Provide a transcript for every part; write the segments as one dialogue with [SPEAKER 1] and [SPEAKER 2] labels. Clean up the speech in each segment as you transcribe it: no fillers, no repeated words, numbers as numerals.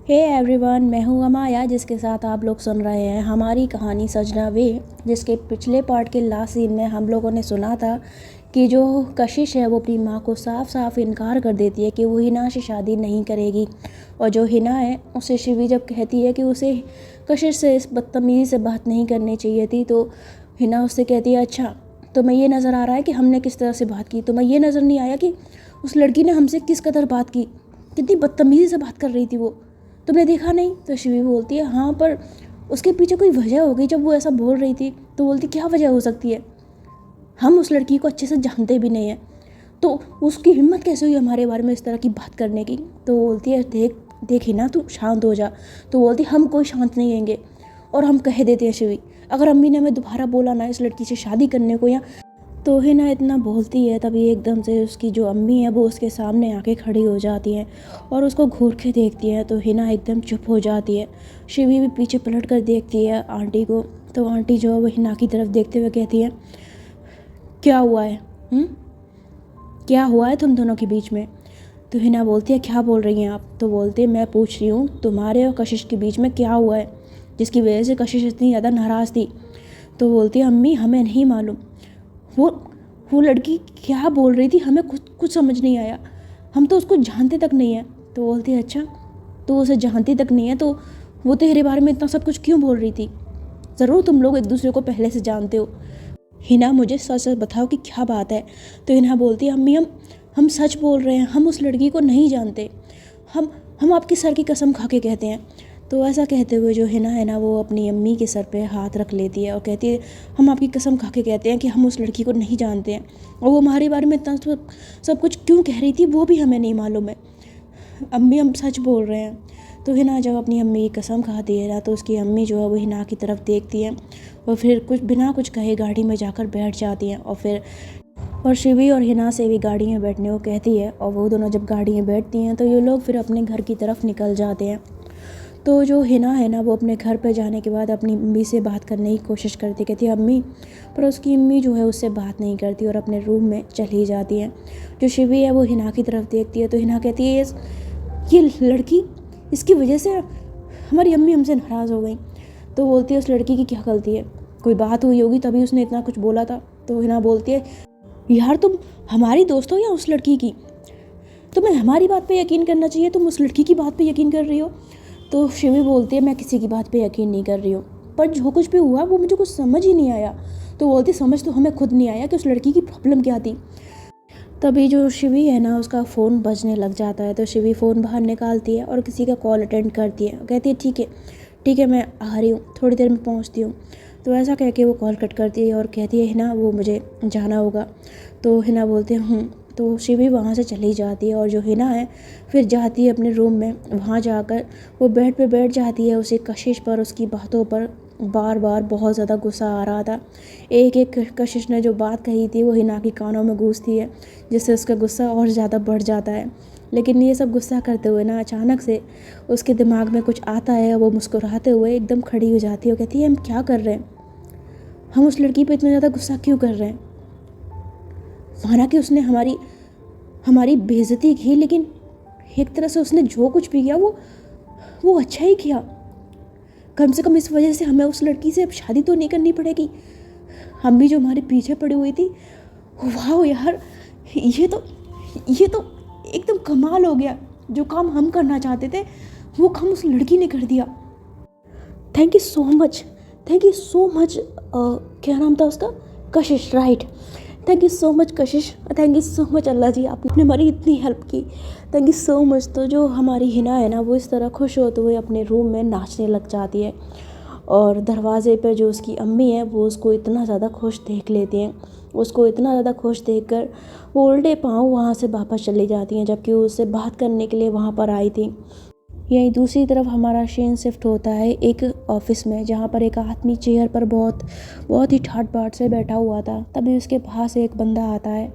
[SPEAKER 1] Hey everyone, मैं हूँ अमाया, जिसके साथ आप लोग सुन रहे हैं हमारी कहानी सजना वे। जिसके पिछले पार्ट के लास्ट सीन में हम लोगों ने सुना था कि जो कशिश है वो अपनी माँ को साफ साफ इनकार कर देती है कि वो हिना से शादी नहीं करेगी। और जो हिना है उसे शिवी जब कहती है कि उसे कशिश से इस बदतमीज़ी से बात नहीं करनी चाहिए थी, तो हिना उससे कहती है, अच्छा तुम्हें ये नज़र आ रहा है कि हमने किस तरह से बात की, तुम्हें ये नज़र नहीं आया कि उस लड़की ने हमसे किस कदर बात की, कितनी बदतमीज़ी से बात कर रही थी वो, तुमने देखा नहीं? तो शिवी बोलती है, हाँ पर उसके पीछे कोई वजह होगी जब वो ऐसा बोल रही थी। तो बोलती, क्या वजह हो सकती है? हम उस लड़की को अच्छे से जानते भी नहीं हैं, तो उसकी हिम्मत कैसे हुई हमारे बारे में इस तरह की बात करने की। तो बोलती है, देख ही ना, तू शांत हो जा। तो बोलती, हम कोई शांत नहीं रहेंगे और हम कह देते हैं शिवी, अगर अम्मी ने हमें दोबारा बोला ना इस लड़की से शादी करने को, या तो हिना इतना बोलती है तभी एकदम से उसकी जो अम्मी है वो उसके सामने आके खड़ी हो जाती हैं और उसको घूर के देखती है। तो हिना एकदम चुप हो जाती है। शिवी भी पीछे पलट कर देखती है आंटी को। तो आंटी जो है वो हिना की तरफ देखते हुए कहती है, क्या हुआ है? क्या हुआ है तुम दोनों के बीच में? तो हिना बोलती है, क्या बोल रही हैं आप? तो बोलते हैं, मैं पूछ रही हूँ तुम्हारे और कशिश के बीच में क्या हुआ है जिसकी वजह से कशिश इतनी ज़्यादा नाराज़ थी। तो बोलती है, अम्मी हमें नहीं मालूम, वो वो लड़की क्या बोल रही थी, हमें कुछ समझ नहीं आया, हम तो उसको जानते तक नहीं है। तो बोलती है, अच्छा तो उसे जानती तक नहीं है तो वो तेरे बारे में इतना सब कुछ क्यों बोल रही थी? ज़रूर तुम लोग एक दूसरे को पहले से जानते हो। हिना मुझे सच सच बताओ कि क्या बात है? तो हिना बोलती है, अम्मी हम सच बोल रहे हैं, हम उस लड़की को नहीं जानते, हम आपकी सर की कसम खा के कहते हैं। तो ऐसा कहते हुए जो हिना है ना वो अपनी अम्मी के सर पे हाथ रख लेती है और कहती है, हम आपकी कसम खा के कहते हैं कि हम उस लड़की को नहीं जानते हैं और वो हमारे बारे में इतना सब कुछ क्यों कह रही थी वो भी हमें नहीं मालूम है। अम्मी हम सच बोल रहे हैं। तो हिना जब अपनी अम्मी की कसम खाती है ना तो उसकी अम्मी जो है वो हिना की तरफ देखती है और फिर कुछ बिना कुछ कहे गाड़ी में जाकर बैठ जाती हैं और शिवी और हिना से भी गाड़ी में बैठने को कहती है और वो दोनों जब गाड़ी में बैठती हैं तो ये लोग फिर अपने घर की तरफ निकल जाते हैं। तो जो हिना है ना वो अपने घर पर जाने के बाद अपनी अम्मी से बात करने की कोशिश करती, कहती है अम्मी, पर उसकी अम्मी जो है उससे बात नहीं करती और अपने रूम में चली जाती है। जो शिवी है वो हिना की तरफ देखती है तो हिना कहती है, ये लड़की, इसकी वजह से हमारी अम्मी हमसे नाराज़ हो गई। तो बोलती है, उस लड़की की क्या गलती है? कोई बात हुई होगी तभी उसने इतना कुछ बोला था। तो हिना बोलती है, यार तुम हमारी दोस्त हो या उस लड़की की? तुम्हें हमारी बात पे यकीन करना चाहिए, तुम उस लड़की की बात पे यकीन कर रही हो। तो शिवी बोलती है, मैं किसी की बात पे यकीन नहीं कर रही हूँ, पर जो कुछ भी हुआ वो मुझे कुछ समझ ही नहीं आया। तो बोलती, समझ तो हमें खुद नहीं आया कि उस लड़की की प्रॉब्लम क्या थी। तभी जो शिवी है ना उसका फ़ोन बजने लग जाता है। तो शिवी फ़ोन बाहर निकालती है और किसी का कॉल अटेंड करती है, कहती है, ठीक है मैं आ रही हूँ, थोड़ी देर में पहुँचती हूँ। तो ऐसा कह के वो कॉल कट करती है और कहती है, हिना वो मुझे जाना होगा। तो हिना बोलते हैं तो शिवी वहाँ से चली जाती है और जो हिना है फिर जाती है अपने रूम में। वहाँ जाकर वो बेड पे बैठ जाती है। उसे कशिश पर, उसकी बातों पर बार बार बहुत ज़्यादा गुस्सा आ रहा था। एक एक कशिश ने जो बात कही थी वो हिना की कानों में गूंजती है, जिससे उसका गुस्सा और ज़्यादा बढ़ जाता है। लेकिन ये सब गुस्सा करते हुए ना अचानक से उसके दिमाग में कुछ आता है और वो मुस्कुराते हुए एकदम खड़ी हो जाती है और कहती है, हम क्या कर रहे हैं? हम उस लड़की पे इतना ज़्यादा गुस्सा क्यों कर रहे हैं? माना कि उसने हमारी बेइज्जती की, लेकिन एक तरह से उसने जो कुछ भी किया वो अच्छा ही किया। कम से कम इस वजह से हमें उस लड़की से अब शादी तो नहीं करनी पड़ेगी। हम भी जो हमारे पीछे पड़ी हुई थी, वाह यार, ये तो एकदम कमाल हो गया। जो काम हम करना चाहते थे वो काम उस लड़की ने कर दिया। Thank you so much, thank you so much. क्या नाम था उसका? कशिश, right. Thank you so much Kashish, thank you so much अल्लाह जी, आपने हमारी इतनी हेल्प की, थैंक यू सो मच। तो जो हमारी हिना है ना वो इस तरह खुश होते हुए अपने रूम में नाचने लग जाती है और दरवाज़े पर जो उसकी अम्मी है वो उसको इतना ज़्यादा खुश देख लेती हैं। उसको इतना ज़्यादा खुश देखकर वो उल्टे पाँव वहाँ से वापस चली जाती हैं, जबकि वो उससे बात करने के लिए वहाँ पर आई थी। यहीं दूसरी तरफ हमारा सीन शिफ्ट होता है एक ऑफिस में, जहाँ पर एक आदमी चेयर पर बहुत ही ठाट बाट से बैठा हुआ था। तभी उसके पास एक बंदा आता है।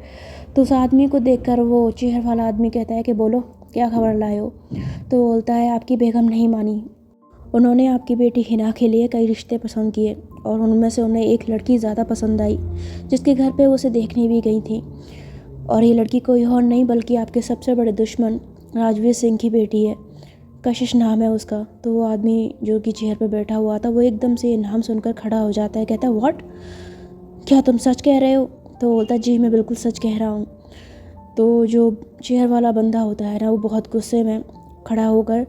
[SPEAKER 1] तो उस आदमी को देखकर वो चेयर वाला आदमी कहता है कि बोलो क्या खबर लाए हो? तो बोलता है, आपकी बेगम नहीं मानी, उन्होंने आपकी बेटी हिना के लिए कई रिश्ते पसंद किए और उनमें से उन्हें एक लड़की ज़्यादा पसंद आई जिसके घर पे वो उसे देखने भी गई थी। और ये लड़की कोई और नहीं बल्कि आपके सबसे बड़े दुश्मन राजवीर सिंह की बेटी है। कशिश नाम है उसका। तो वो आदमी जो कि चेयर पे बैठा हुआ था वो एकदम से नाम सुनकर खड़ा हो जाता है, कहता है व्हाट, क्या तुम सच कह रहे हो? तो बोलता है जी मैं बिल्कुल सच कह रहा हूँ। तो जो चेयर वाला बंदा होता है ना वो बहुत गुस्से में खड़ा होकर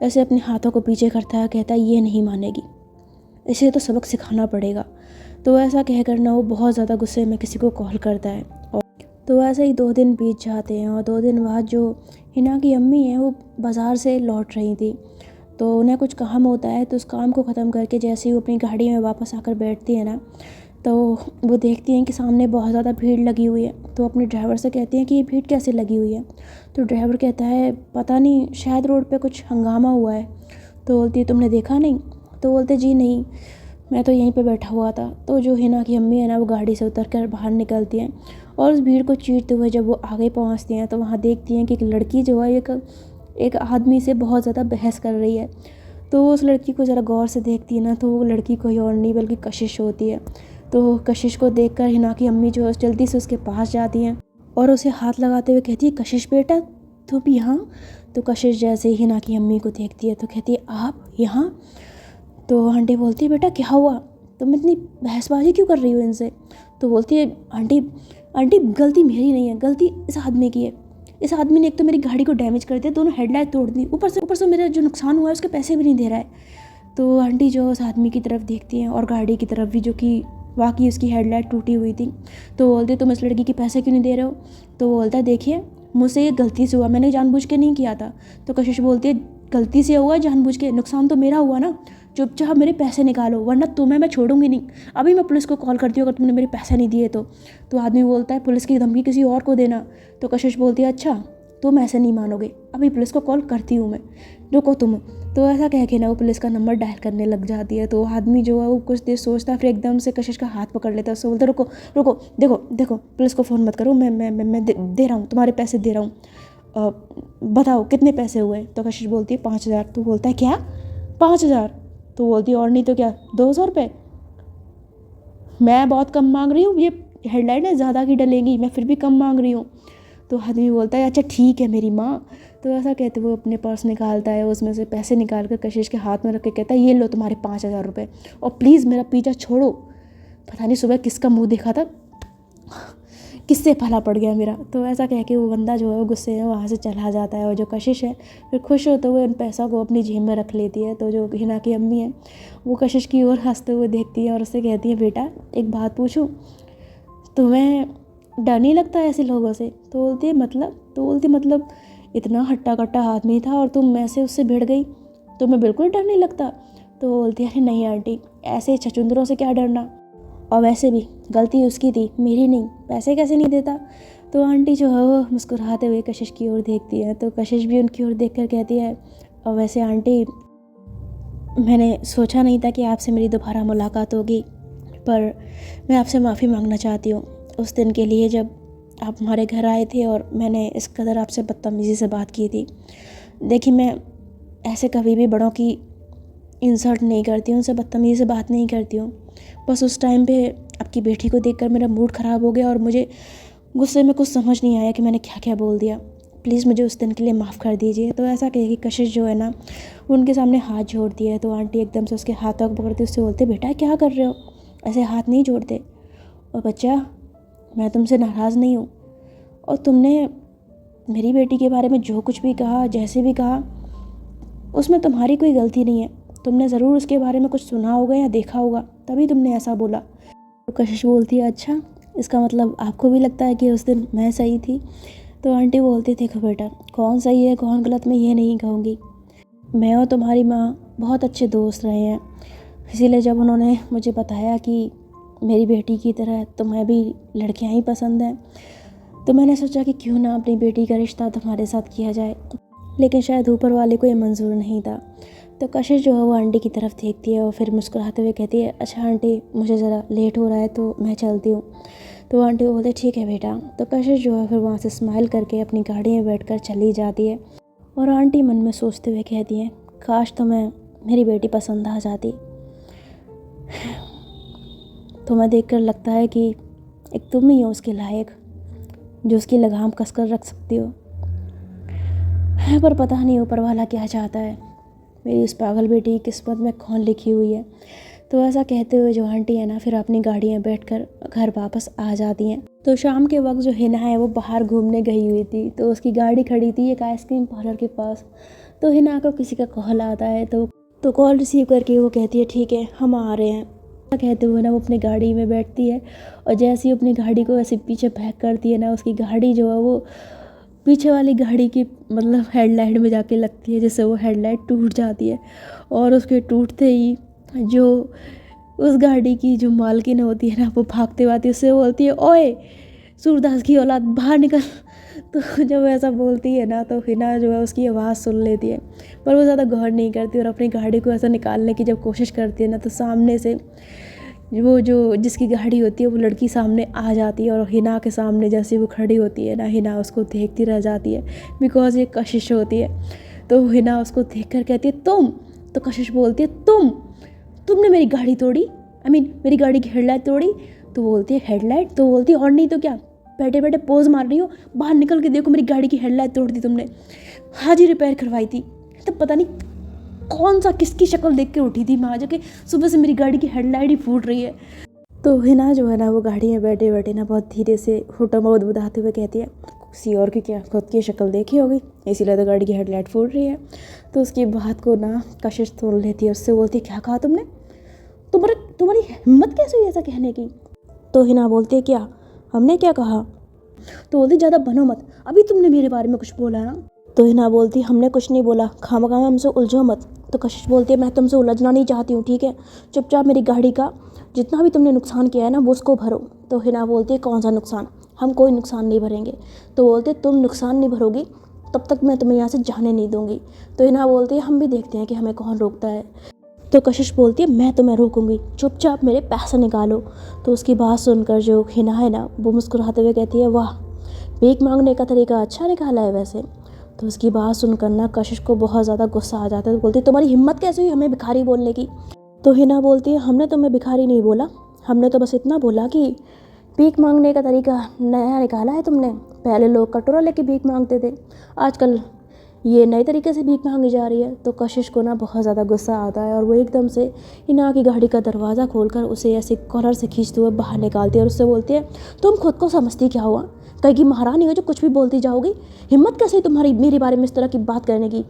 [SPEAKER 1] ऐसे अपने हाथों को पीछे करता है, कहता है ये नहीं मानेगी, इसे तो सबक सिखाना पड़ेगा। तो ऐसा कहकर ना वो बहुत ज़्यादा गुस्से में किसी को कॉल करता है। और तो ऐसे ही 2 दिन बीत जाते हैं और 2 दिन बाद जो हिना की अम्मी है वो बाज़ार से लौट रही थी। तो उन्हें कुछ काम होता है, तो उस काम को ख़त्म करके जैसे ही वो अपनी गाड़ी में वापस आकर बैठती है ना, तो वो देखती हैं कि सामने बहुत ज़्यादा भीड़ लगी हुई है। तो अपने ड्राइवर से कहती हैं कि ये भीड़ कैसे लगी हुई है? तो ड्राइवर कहता है पता नहीं, शायद रोड पे कुछ हंगामा हुआ है। तो बोलती है तुमने देखा नहीं? तो बोलते जी नहीं, मैं तो यहीं पे बैठा हुआ था। तो जो हिना की अम्मी है ना वो गाड़ी से उतर कर बाहर निकलती हैं और उस भीड़ को चीरते हुए जब वो आगे पहुंचती हैं तो वहाँ देखती हैं कि एक लड़की जो है एक आदमी से बहुत ज़्यादा बहस कर रही है। तो उस लड़की को ज़रा गौर से देखती है ना तो वो लड़की कोई और नहीं बल्कि कशिश होती है। तो कशिश को देखकर हिना की अम्मी जो है जल्दी से उसके पास जाती हैं और उसे हाथ लगाते हुए कहती है कशिश बेटा तुम यहाँ? तो कशिश जैसे ही हिना की अम्मी को देखती है तो कहती है आप यहाँ? तो आंटी बोलती है बेटा क्या हुआ, तुम इतनी बहसबाजी क्यों कर रही हो इनसे? तो बोलती है आंटी आंटी गलती मेरी नहीं है, गलती इस आदमी की है। इस आदमी ने एक तो मेरी गाड़ी को डैमेज कर दिया, दोनों हेडलाइट तोड़ दी, ऊपर से मेरा जो नुकसान हुआ है उसके पैसे भी नहीं दे रहा है। तो आंटी जो उस आदमी की तरफ देखती हैं और गाड़ी की तरफ भी जो कि वाकई उसकी हेडलाइट टूटी हुई थी। तो बोलते तुम इस लड़की के पैसे क्यों नहीं दे रहे हो? तो बोलता है देखिए मुझसे ये गलती से हुआ, मैंने जानबूझ के नहीं किया था। तो कशिश बोलती है गलती से हुआ, जानबूझ के नुकसान तो मेरा हुआ ना, चुपचाप मेरे पैसे निकालो वरना तुम्हें मैं छोड़ूंगी नहीं। अभी मैं पुलिस को कॉल करती हूँ अगर तुमने मेरे पैसे नहीं दिए तो। तो आदमी बोलता है पुलिस की धमकी किसी और को देना। तो कशिश बोलती है अच्छा तुम ऐसे नहीं मानोगे, अभी पुलिस को कॉल करती हूँ मैं, रुको तुम। तो ऐसा कह के ना वो पुलिस का नंबर डायल करने लग जाती है। तो आदमी जो है वो कुछ देर सोचता है, फिर एकदम से कशिश का हाथ पकड़ लेता है, उससे बोलता है रुको रुको, देखो देखो पुलिस को फ़ोन मत करो, मैं दे रहा हूँ, तुम्हारे पैसे दे रहा हूँ, बताओ कितने पैसे हुए? तो कशिश बोलती है 5,000। तो बोलता है क्या 5,000? तो बोलती है और नहीं तो क्या 200 रुपये? मैं बहुत कम मांग रही हूँ, ये हेडलाइट है ज़्यादा की डलेंगी, मैं फिर भी कम मांग रही हूँ। तो आदमी बोलता है अच्छा ठीक है मेरी माँ। तो ऐसा कहते वो अपने पर्स निकालता है, उसमें से पैसे निकाल कर कशिश के हाथ में रख के कहता है ये लो तुम्हारे 5,000 रुपये, और प्लीज़ मेरा पीछा छोड़ो। पता नहीं सुबह किसका मुंह देखा था, किससे भला पड़ गया मेरा। तो ऐसा कह के वो बंदा जो है वो गुस्से में वहाँ से चला जाता है और जो कशिश है फिर खुश होते हुए उन पैसों को अपनी जेब में रख लेती है। तो जो हिना की अम्मी है वो कशिश की ओर हंसते हुए देखती है और उससे कहती है बेटा एक बात पूछूं, तुम्हें डर नहीं लगता ऐसे लोगों से? तो बोलती है मतलब? तो बोलती मतलब इतना हट्टा कट्टा आदमी था और तुम ऐसे उससे भिड़ गई, तुम्हें बिल्कुल डर नहीं लगता? तो बोलती है अरे नहीं आंटी, ऐसे छछुंदरों से क्या डरना, और वैसे भी गलती उसकी थी मेरी नहीं, पैसे कैसे नहीं देता। तो आंटी जो है वो मुस्कुराते हुए कशिश की ओर देखती है। तो कशिश भी उनकी ओर देख कर कहती है और वैसे आंटी मैंने सोचा नहीं था कि आपसे मेरी दोबारा मुलाकात होगी, पर मैं आपसे माफ़ी मांगना चाहती हूँ उस दिन के लिए जब आप हमारे घर आए थे और मैंने इस कदर आपसे बदतमीज़ी से बात की थी। देखिए मैं ऐसे कभी भी बड़ों की इंसल्ट नहीं करती हूँ, उनसे बदतमीज़ी से बात नहीं करती हूँ। बस उस टाइम पे आपकी बेटी को देखकर मेरा मूड ख़राब हो गया और मुझे गुस्से में कुछ समझ नहीं आया कि मैंने क्या क्या बोल दिया, प्लीज़ मुझे उस दिन के लिए माफ़ कर दीजिए। तो ऐसा कहे कि कशिश जो है ना उनके सामने हाथ जोड़ती है। तो आंटी एकदम से उसके हाथों को पकड़ती उससे बोलते बेटा क्या कर रहे हो, ऐसे हाथ नहीं जोड़ते। और बच्चा मैं तुमसे नाराज़ नहीं हूँ, और तुमने मेरी बेटी के बारे में जो कुछ भी कहा जैसे भी कहा उसमें तुम्हारी कोई गलती नहीं है, तुमने ज़रूर उसके बारे में कुछ सुना होगा या देखा होगा तभी तुमने ऐसा बोला। तो कशिश बोलती है अच्छा इसका मतलब आपको भी लगता है कि उस दिन मैं सही थी? तो आंटी बोलती देखो बेटा कौन सही है कौन गलत मैं ये नहीं कहूँगी, मैं और तुम्हारी माँ बहुत अच्छे दोस्त रहे हैं, इसीलिए जब उन्होंने मुझे बताया कि मेरी बेटी की तरह तुम्हें भी लड़कियां ही पसंद हैं तो मैंने सोचा कि क्यों ना अपनी बेटी का रिश्ता तुम्हारे साथ किया जाए, लेकिन शायद ऊपर वाले को ये मंजूर नहीं था। तो कशिश जो है वो आंटी की तरफ देखती है और फिर मुस्कुराते हुए कहती है अच्छा आंटी मुझे ज़रा लेट हो रहा है तो मैं चलती हूँ। तो आंटी को बोलते ठीक है बेटा। तो कशिश जो है फिर वहाँ से स्माइल करके अपनी गाड़ी में बैठकर चली जाती है और आंटी मन में सोचते हुए कहती हैं काश तुम्हें मेरी बेटी पसंद आ जाती। तुम्हें देखकर लगता है कि एक तुम ही हो उसके लायक जो उसकी लगाम कसकर रख सकती हो। है, पर पता नहीं ऊपर वाला क्या चाहता है, मेरी इस पागल बेटी की किस्मत में कौन लिखी हुई है। तो ऐसा कहते हुए जो आंटी है ना फिर अपनी गाड़ी में बैठकर घर वापस आ जाती हैं। तो शाम के वक्त जो हिना है वो बाहर घूमने गई हुई थी, तो उसकी गाड़ी खड़ी थी एक आइसक्रीम पार्लर के पास। तो हिना को किसी का कॉल आता है, तो कॉल रिसीव करके वो कहती है ठीक है हम आ रहे हैं। कहते हुए ना वो अपनी गाड़ी में बैठती है, और जैसे ही अपनी गाड़ी को ऐसे पीछे बैक करती है ना, उसकी गाड़ी जो है वो पीछे वाली गाड़ी की मतलब हेडलाइट में जाके लगती है, जिससे वो हेडलाइट टूट जाती है। और उसके टूटते ही जो उस गाड़ी की जो मालकिन होती है ना वो भागते हुए आती है, उससे बोलती है ओए सूरदास की औलाद बाहर निकल। तो जब ऐसा बोलती है ना तो हिना जो है उसकी आवाज़ सुन लेती है, पर वो ज़्यादा गौर नहीं करती और अपनी गाड़ी को ऐसा निकालने की जब कोशिश करती है ना, तो सामने से वो जो जिसकी गाड़ी होती है वो लड़की सामने आ जाती है, और हिना के सामने जैसे वो खड़ी होती है ना, हिना उसको देखती रह जाती है, बिकॉज ये कशिश होती है। तो हिना उसको देख कर कहती है तुम, तो कशिश बोलती है तुमने मेरी गाड़ी तोड़ी, मेरी गाड़ी की हेडलाइट तोड़ी। तो बोलती है हेडलाइट, तो बोलती है और नहीं तो क्या, बैठे बैठे पोज मार रही हो, बाहर निकल के देखो मेरी गाड़ी की हेडलाइट तोड़ दी तुमने, आज ही रिपेयर करवाई थी। तो पता नहीं कौन सा किसकी शक्ल देख के उठी थी मैं आज के, सुबह से मेरी गाड़ी की हेडलाइट ही फूट रही है। तो हिना जो है ना वो गाड़ी में बैठे बैठे ना बहुत धीरे से होठा बहुत बुदाते हुए कहती है किसी और की क्या खुद की शक्ल देखी होगी, इसीलिए तो गाड़ी की हेडलाइट फूट रही है। तो उसकी बात को ना कशिश तोड़ लेती है, उससे बोलती है क्या कहा तुमने, तुम्हारी हिम्मत कैसे हुई ऐसा कहने की। तो हिना बोलती है क्या हमने क्या कहा। तो बोलती ज़्यादा बनो मत, अभी तुमने मेरे बारे में कुछ बोला ना। तो हिना बोलती हमने कुछ नहीं बोला, खामखा हमसे उलझो मत। तो कशिश बोलती है मैं तुमसे उलझना नहीं चाहती हूँ, ठीक है, चुपचाप मेरी गाड़ी का जितना भी तुमने नुकसान किया है ना वो उसको भरो। तो हिना बोलती है कौन सा नुकसान, हम कोई नुकसान नहीं भरेंगे। तो बोलते तुम नुकसान नहीं भरोगी तब तक मैं तुम्हें यहाँ से जाने नहीं दूँगी। तो हिना बोलती है हम भी देखते हैं कि हमें कौन रोकता है। तो कशिश बोलती है मैं तुम्हें रोकूंगी, चुपचाप मेरे पैसे निकालो। तो उसकी बात सुनकर जो हिना है ना वो मुस्कुराते हुए कहती है वाह, भीख मांगने का तरीका अच्छा निकाला है वैसे। तो उसकी बात सुनकर ना कशिश को बहुत ज़्यादा गुस्सा आ जाता है, तो बोलती है तुम्हारी हिम्मत कैसे हुई हमें भिखारी बोलने की। तो हिना बोलती है हमने तुम्हें भिखारी नहीं बोला, हमने तो बस इतना बोला कि भीख मांगने का तरीका नया निकाला है तुमने, पहले लोग कटोरा लेके भीख मांगते थे, आजकल ये नए तरीके से भीख मांगी जा रही है। तो कशिश को ना बहुत ज़्यादा गुस्सा आता है, और वो एकदम से हिना की गाड़ी का दरवाज़ा खोलकर उसे ऐसे कॉलर से खींचते हुए बाहर निकालती है, और उससे बोलती है तुम खुद को समझती क्या हुआ, कहीं की महारानी हो जो कुछ भी बोलती जाओगी, हिम्मत कैसे तुम्हारी मेरे बारे में इस तरह की बात करने की।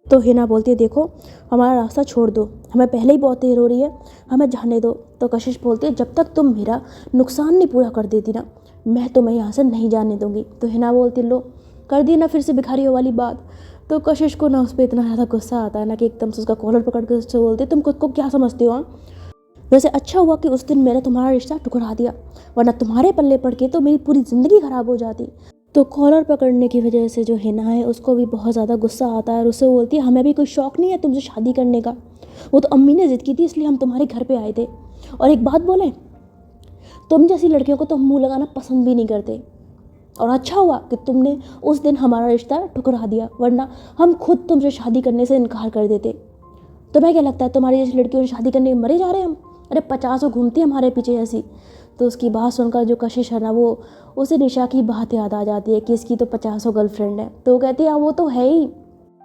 [SPEAKER 1] तो हिना बोलती है देखो हमारा रास्ता छोड़ दो, हमें पहले ही बहुत देर हो रही है, हमें जाने दो। तो कशिश बोलती है जब तक तुम मेरा नुकसान नहीं पूरा कर देती ना मैं तुम्हें यहाँ से नहीं जाने दूँगी। तो हिना बोलती लो कर दी ना फिर से भिखारियों वाली बात। तो कशिश को ना उस पर इतना ज़्यादा गुस्सा आता है ना कि एकदम से उसका कॉलर पकड़ के उससे बोलती तुम खुद को क्या समझती हो, वैसे अच्छा हुआ कि उस दिन मैंने तुम्हारा रिश्ता टुकरा दिया, वरना तुम्हारे पल्ले पड़ के तो मेरी पूरी ज़िंदगी ख़राब हो जाती। तो कॉलर पकड़ने की वजह से जो हिना है उसको भी बहुत ज़्यादा गुस्सा आता है, और उससे बोलती है हमें भी कोई शौक़ नहीं है तुमसे शादी करने का, वो तो अम्मी ने ज़िद की थी इसलिए हम तुम्हारे घर पे आए थे। और एक बात बोलें, तुम जैसी लड़कियों को तो हम मुँह लगाना पसंद भी नहीं करते, और अच्छा हुआ कि तुमने उस दिन हमारा रिश्ता ठुकरा दिया, वरना हम खुद तुमसे शादी करने से इनकार कर देते। तुम्हें क्या लगता है तुम्हारी जैसी लड़कियों से शादी करने मरे जा रहे हैं हम, अरे 50 घूमती है हमारे पीछे ऐसी। तो उसकी बात सुनकर जो कशिश है ना वो उसे निशा की बात याद आ जाती है कि इसकी तो 50 गर्लफ्रेंड है। तो वो कहती है वो तो है ही,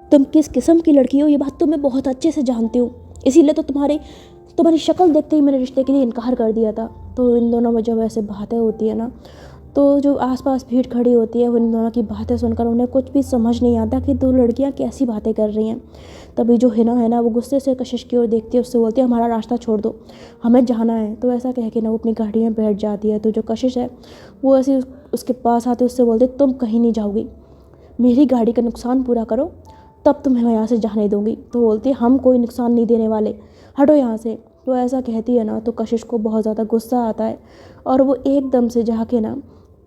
[SPEAKER 1] तुम किस किस्म की लड़की हो ये बात तो मैं बहुत अच्छे से जानती हूँ, इसीलिए तो तुम्हारी शक्ल देखते ही मैंने रिश्ते के लिए इनकार कर दिया था। तो इन दोनों में जब ऐसे बातें होती है ना तो जो आसपास भीड़ खड़ी होती है वो इन दोनों की बातें सुनकर उन्हें कुछ भी समझ नहीं आता कि दो लड़कियां कैसी बातें कर रही हैं। तभी जो हिना है ना वो गुस्से से कशिश की ओर देखती है, उससे बोलती है हमारा रास्ता छोड़ दो, हमें जाना है। तो ऐसा कह के ना वो अपनी गाड़ी में बैठ जाती है। तो जो कशिश है वो ऐसे उसके पास आते उससे बोलती तुम कहीं नहीं जाओगी, मेरी गाड़ी का नुकसान पूरा करो तब तुम्हें मैं यहाँ से जाने दूँगी। तो बोलती है हम कोई नुकसान नहीं देने वाले, हटो यहाँ से। तो ऐसा कहती है ना तो कशिश को बहुत ज़्यादा गुस्सा आता है, और वो एकदम से जाके ना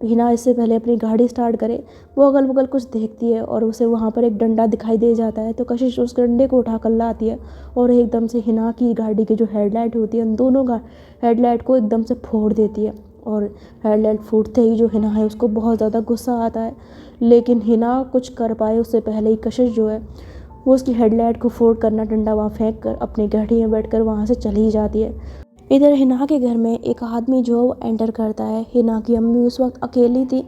[SPEAKER 1] हिना इससे पहले अपनी गाड़ी स्टार्ट करे वो अगल बगल कुछ देखती है, और उसे वहाँ पर एक डंडा दिखाई दे जाता है। तो कशिश उस डंडे को उठा कर लाती है, और एकदम से हिना की गाड़ी की जो हेडलाइट होती है उन दोनों हेडलाइट को एकदम से फोड़ देती है। और हेडलाइट फूटते ही जो हिना है उसको बहुत ज़्यादा गुस्सा आता है, लेकिन हिना कुछ कर पाए उससे पहले ही कशिश जो है वो उसकी हेडलाइट को फोड़ करना डंडा वहाँ फेंक कर अपनी गाड़ी में बैठ कर वहाँ से चली जाती है। इधर हिना के घर में एक आदमी जो वो एंटर करता है, हिना की अम्मी उस वक्त अकेली थी,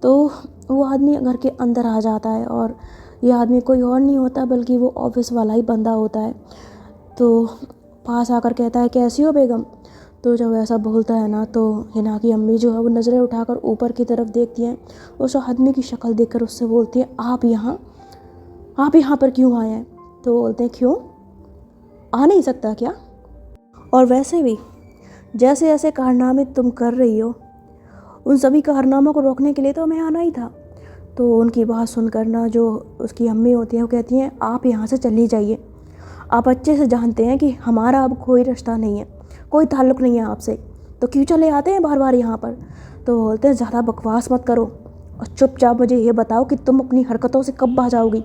[SPEAKER 1] तो वो आदमी घर के अंदर आ जाता है और ये आदमी कोई और नहीं होता बल्कि वो ऑफिस वाला ही बंदा होता है। तो पास आकर कहता है कैसी हो बेगम। तो जब ऐसा बोलता है ना तो हिना की अम्मी जो है वो नज़रें उठाकर ऊपर की तरफ देखती हैं। उस आदमी की शक्ल देखकर उससे बोलती है आप यहाँ पर क्यों आए हैं। तो बोलते हैं क्यों, आ नहीं सकता क्या? और वैसे भी जैसे ऐसे कारनामे तुम कर रही हो उन सभी कारनामों को रोकने के लिए तो हमें आना ही था। तो उनकी बात सुनकर ना जो उसकी अम्मी होती है वो कहती हैं आप यहाँ से चली जाइए। आप अच्छे से जानते हैं कि हमारा अब कोई रिश्ता नहीं है, कोई ताल्लुक़ नहीं है आपसे, तो क्यों चले आते हैं बार बार यहाँ पर। तो बोलते हैं ज़्यादा बकवास मत करो और चुपचाप मुझे ये बताओ कि तुम अपनी हरकतों से कब बाज आओगी।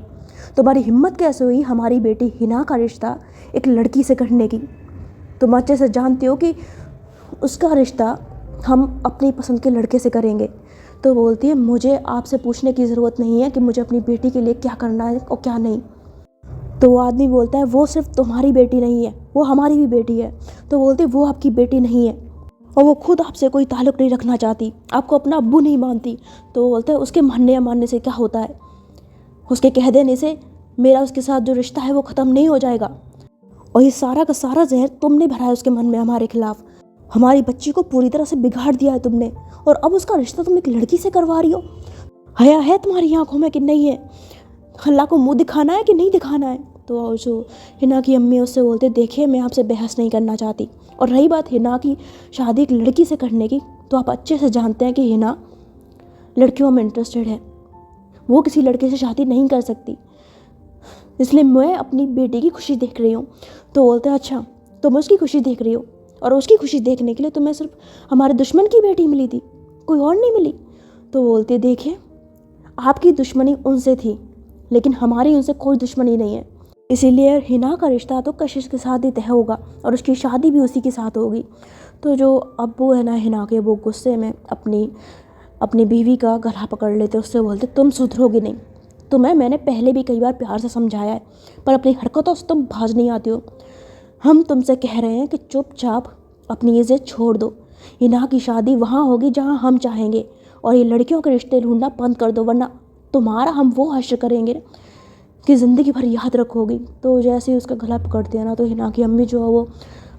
[SPEAKER 1] तुम्हारी हिम्मत कैसे हुई हमारी बेटी हिना का रिश्ता एक लड़की से करने की। तुम अच्छे से जानते हो कि उसका रिश्ता हम अपनी पसंद के लड़के से करेंगे। तो बोलती है मुझे आपसे पूछने की ज़रूरत नहीं है कि मुझे अपनी बेटी के लिए क्या करना है और क्या नहीं। तो वो आदमी बोलता है वो सिर्फ तुम्हारी बेटी नहीं है, वो हमारी भी बेटी है। तो बोलती है वो आपकी बेटी नहीं है और वो खुद आपसे कोई ताल्लुक़ नहीं रखना चाहती, आपको अपना अब्बू नहीं मानती। तो वो बोलता है उसके मानने या मानने से क्या होता है, उसके कह देने से मेरा उसके साथ जो रिश्ता है वो ख़त्म नहीं हो जाएगा। और ये सारा का सारा जहर तुमने भरा है उसके मन में हमारे खिलाफ। हमारी बच्ची को पूरी तरह से बिगाड़ दिया है तुमने और अब उसका रिश्ता तुम एक लड़की से करवा रही हो। हया है तुम्हारी आंखों में कि नहीं है? अल्लाह को मुंह दिखाना है कि नहीं दिखाना है? तो जो हिना की अम्मी उससे बोलते देखिए मैं आपसे बहस नहीं करना चाहती, और रही बात हिना की शादी एक लड़की से करने की, तो आप अच्छे से जानते हैं कि हिना लड़कियों में इंटरेस्टेड है, वो किसी लड़के से शादी नहीं कर सकती, इसलिए मैं अपनी बेटी की खुशी देख रही हूँ। तो बोलते हैं अच्छा तुम उसकी खुशी देख रही हो, और उसकी खुशी देखने के लिए तुम्हें सिर्फ हमारे दुश्मन की बेटी मिली थी, कोई और नहीं मिली। तो बोलते देखिए आपकी दुश्मनी उनसे थी लेकिन हमारी उनसे कोई दुश्मनी नहीं है, इसीलिए हिना का रिश्ता तो कशिश के साथ ही तय होगा और उसकी शादी भी उसी के साथ होगी। तो जो अब्बू है ना हिना के, वो गुस्से में अपनी बीवी का गला पकड़ लेते, उससे बोलते तुम सुधरोगी नहीं, तुम्हें मैंने पहले भी कई बार प्यार से समझाया है पर अपनी हरकतों से तुम भाज नहीं आती हो। हम तुमसे कह रहे हैं कि चुपचाप अपनी इज़्ज़त छोड़ दो, हिना की शादी वहाँ होगी जहाँ हम चाहेंगे, और ये लड़कियों के रिश्ते ढूंढना बंद कर दो, वरना तुम्हारा हम वो हश्र करेंगे कि ज़िंदगी भर याद रखोगी। तो जैसे ही उसका गला पकड़ते हैं ना तो हिना की अम्मी जो है वो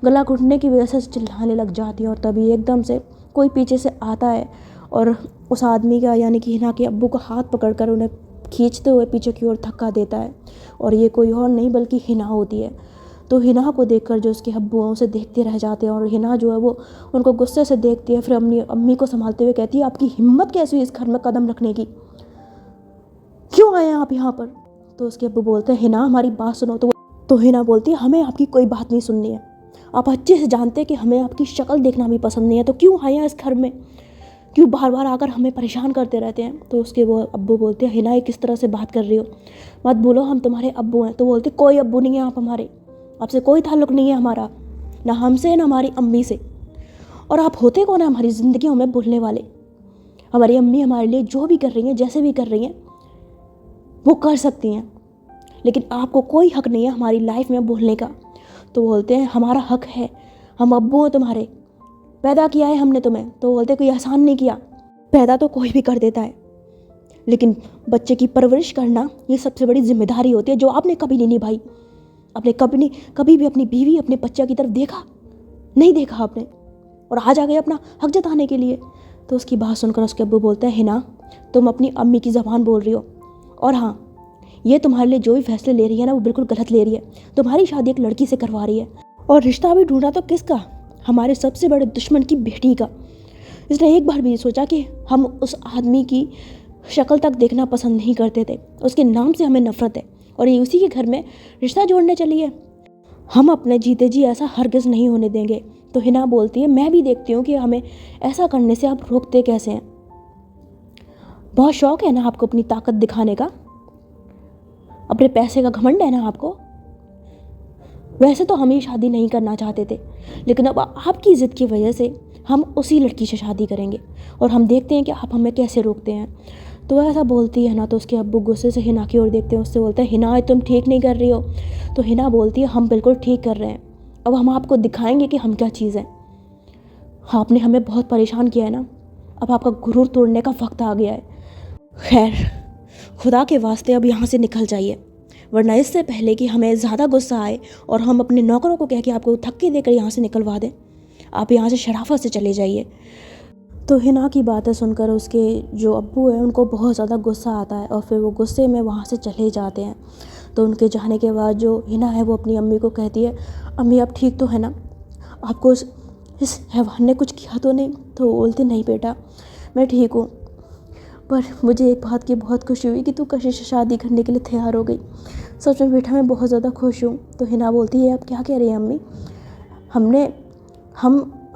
[SPEAKER 1] गला घुटने की वजह से चिल्लाने लग जाती है, और तभी एकदम से कोई पीछे से आता है और उस आदमी का यानी कि हिना के अब्बू का हाथ पकड़कर उन्हें खींचते हुए पीछे की ओर धक्का देता है, और ये कोई और नहीं बल्कि हिना होती है। तो हिना को देखकर जो उसके अब्बू हैं उसे देखते रह जाते हैं, और हिना जो है वो उनको गुस्से से देखती है। फिर अम्मी को संभालते हुए कहती है आपकी हिम्मत कैसी हुई इस घर में कदम रखने की, क्यों आए हैं आप यहाँ पर? तो उसके अब्बू बोलते हैं हिना हमारी बात सुनो। तो हिना बोलती है हमें आपकी कोई बात नहीं सुननी है, आप अच्छे से जानते हैं कि हमें आपकी शक्ल देखना भी पसंद नहीं है, तो क्यों आए हैं इस घर में, क्यों बार बार आकर हमें परेशान करते रहते हैं। तो उसके वो अब्बू बोलते हैं हिना ये किस तरह से बात कर रही हो, मत बोलो हम तुम्हारे अब्बू हैं। तो बोलते कोई अब्बू नहीं है आप हमारे, आपसे कोई ताल्लुक़ नहीं है हमारा, ना हमसे ना हमारी अम्मी से, और आप होते कौन है हमारी ज़िंदगियों में बोलने वाले। हमारी अम्मी हमारे लिए जो भी कर रही हैं जैसे भी कर रही हैं वो कर सकती हैं, लेकिन आपको कोई हक नहीं है हमारी लाइफ में बोलने का। तो बोलते हैं हमारा हक है, हम अब्बू हैं तुम्हारे, पैदा किया है हमने तुम्हें। तो बोलते कोई एहसान नहीं किया, पैदा तो कोई भी कर देता है, लेकिन बच्चे की परवरिश करना ये सबसे बड़ी जिम्मेदारी होती है जो आपने कभी नहीं निभाई। आपने कभी भी अपनी बीवी अपने बच्चे की तरफ देखा नहीं, देखा आपने, और आज आ गए अपना हक जताने के लिए। तो उसकी बात सुनकर उसके अब्बू बोलते हैं हिना तुम अपनी अम्मी की ज़बान बोल रही हो, और हाँ ये तुम्हारे लिए जो भी फैसले ले रही है ना वो बिल्कुल गलत ले रही है। तुम्हारी शादी एक लड़की से करवा रही है, और रिश्ता भी ढूंढा तो किसका, हमारे सबसे बड़े दुश्मन की बेटी का। इसने एक बार भी सोचा कि हम उस आदमी की शक्ल तक देखना पसंद नहीं करते थे, उसके नाम से हमें नफरत है, और ये उसी के घर में रिश्ता जोड़ने चली है। हम अपने जीते जी ऐसा हरगिज़ नहीं होने देंगे। तो हिना बोलती है मैं भी देखती हूँ कि हमें ऐसा करने से आप रोकते कैसे हैं। बहुत शौक है ना आपको अपनी ताकत दिखाने का, अपने पैसे का घमंड है ना आपको। वैसे तो हम ये शादी नहीं करना चाहते थे, लेकिन अब आपकी ज़िद की वजह से हम उसी लड़की से शादी करेंगे, और हम देखते हैं कि आप हमें कैसे रोकते हैं। तो ऐसा बोलती है ना तो उसके अब्बू गुस्से से हिना की ओर देखते हैं, उससे बोलते हैं हिना तुम ठीक नहीं कर रही हो। तो हिना बोलती है हम बिल्कुल ठीक कर रहे हैं, अब हम आपको दिखाएंगे कि हम क्या चीज़ हैं। आपने हमें बहुत परेशान किया है ना, अब आपका गुरूर तोड़ने का वक्त आ गया है। खैर खुदा के वास्ते अब यहाँ से निकल जाइए, वरना इससे पहले कि हमें ज़्यादा गुस्सा आए और हम अपने नौकरों को कह के आपको धक्के देकर यहाँ से निकलवा दें, आप यहाँ से शराफत से चले जाइए। तो हिना की बातें सुनकर उसके जो अब्बू हैं उनको बहुत ज़्यादा गुस्सा आता है और फिर वो गुस्से में वहाँ से चले जाते हैं। तो उनके जाने के बाद जो हिना है वो अपनी अम्मी को कहती है, अम्मी आप ठीक तो है ना, आपको इस हैवान ने कुछ किया तो नहीं? तो वो बोलती, नहीं बेटा मैं ठीक हूँ, पर मुझे एक बात की बहुत खुशी हुई कि तू कशिश से शादी करने के लिए तैयार हो गई। सच में बेटा मैं बहुत ज़्यादा खुश हूँ। तो हिना बोलती है, आप क्या कह रही हैं अम्मी,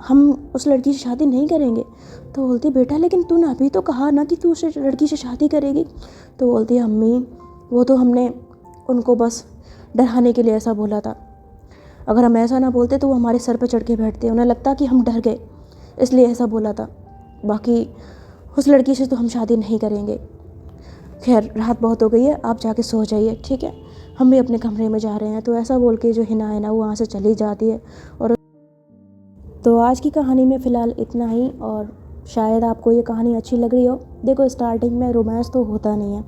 [SPEAKER 1] हम उस लड़की से शादी नहीं करेंगे। तो बोलती है, बेटा लेकिन तूने अभी तो कहा ना कि तू उस लड़की से शादी करेगी। तो बोलती है, अम्मी वो तो हमने उनको बस डराने के लिए ऐसा बोला था, अगर हम ऐसा ना बोलते तो वो हमारे सर पर चढ़ के बैठते, उन्हें लगता कि हम डर गए इसलिए ऐसा बोला था, बाकी उस लड़की से तो हम शादी नहीं करेंगे। खैर रात बहुत हो गई है, आप जाके सो जाइए, ठीक है, हम भी अपने कमरे में जा रहे हैं। तो ऐसा बोल के जो हिना है ना वो वहाँ से चली जाती है। और तो आज की कहानी में फ़िलहाल इतना ही, और शायद आपको ये कहानी अच्छी लग रही हो। देखो स्टार्टिंग में रोमांस तो होता नहीं है,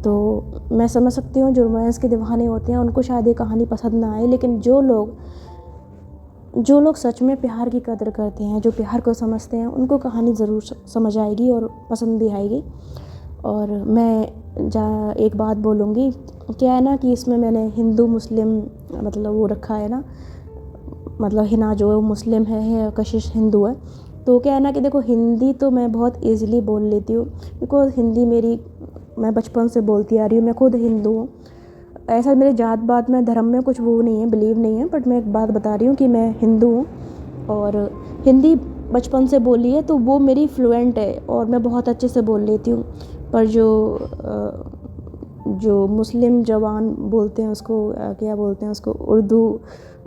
[SPEAKER 1] तो मैं समझ सकती हूँ जो रोमांस के दीवाने होते हैं उनको शायद ये कहानी पसंद ना आए, लेकिन जो लोग सच में प्यार की कदर करते हैं, जो प्यार को समझते हैं, उनको कहानी ज़रूर समझ आएगी और पसंद भी आएगी। और मैं एक बात बोलूँगी, क्या है ना कि इसमें मैंने हिंदू मुस्लिम मतलब वो रखा है ना, मतलब हिना जो है वो मुस्लिम है कशिश हिंदू है। तो क्या है ना कि देखो हिंदी तो मैं बहुत ईज़िली बोल लेती हूँ, बिकॉज़ हिंदी मैं बचपन से बोलती आ रही हूँ, मैं खुद हिंदू हूँ। ऐसा मेरे जात बात में धर्म में कुछ वो नहीं है, बिलीव नहीं है, बट मैं एक बात बता रही हूँ कि मैं हिंदू हूँ और हिंदी बचपन से बोली है, तो वो मेरी फ्लुएंट है और मैं बहुत अच्छे से बोल लेती हूँ। पर जो मुस्लिम जवान बोलते हैं उसको क्या बोलते हैं उसको, उर्दू,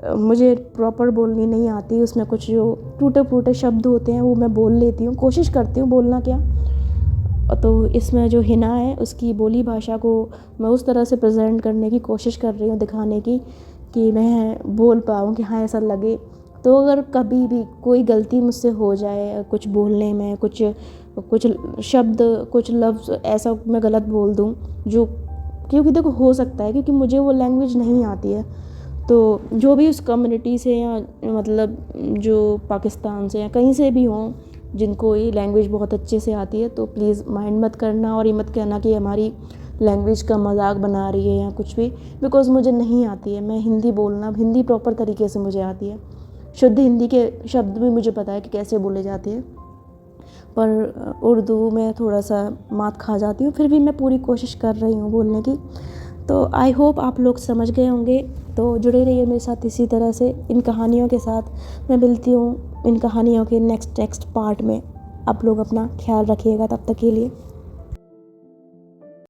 [SPEAKER 1] मुझे प्रॉपर बोलनी नहीं आती, उसमें कुछ जो टूटे फूटे शब्द होते हैं वो मैं बोल लेती हूँ, कोशिश करती हूँ बोलना क्या। तो इसमें जो हिना है उसकी बोली भाषा को मैं उस तरह से प्रेजेंट करने की कोशिश कर रही हूँ, दिखाने की कि मैं बोल पाऊँ कि हाँ ऐसा लगे। तो अगर कभी भी कोई गलती मुझसे हो जाए कुछ बोलने में, कुछ शब्द कुछ लफ्ज़ ऐसा मैं गलत बोल दूँ, जो क्योंकि देखो हो सकता है क्योंकि मुझे वो लैंग्वेज नहीं आती है, तो जो भी उस कम्युनिटी से या मतलब जो पाकिस्तान से या कहीं से भी हों जिनको ये लैंग्वेज बहुत अच्छे से आती है, तो प्लीज़ माइंड मत करना और ये मत कहना कि हमारी लैंग्वेज का मजाक बना रही है या कुछ भी, बिकॉज़ मुझे नहीं आती है। मैं हिंदी प्रॉपर तरीके से मुझे आती है, शुद्ध हिंदी के शब्द भी मुझे पता है कि कैसे बोले जाते हैं, पर उर्दू में थोड़ा सा मात खा जाती हूँ, फिर भी मैं पूरी कोशिश कर रही हूँ बोलने की। तो आई होप आप लोग समझ गए होंगे। तो जुड़े रहिए मेरे साथ इसी तरह से इन कहानियों के साथ। मैं मिलती हूँ इन कहानियों के नेक्स्ट पार्ट में। आप लोग अपना ख्याल रखिएगा, तब तक के लिए।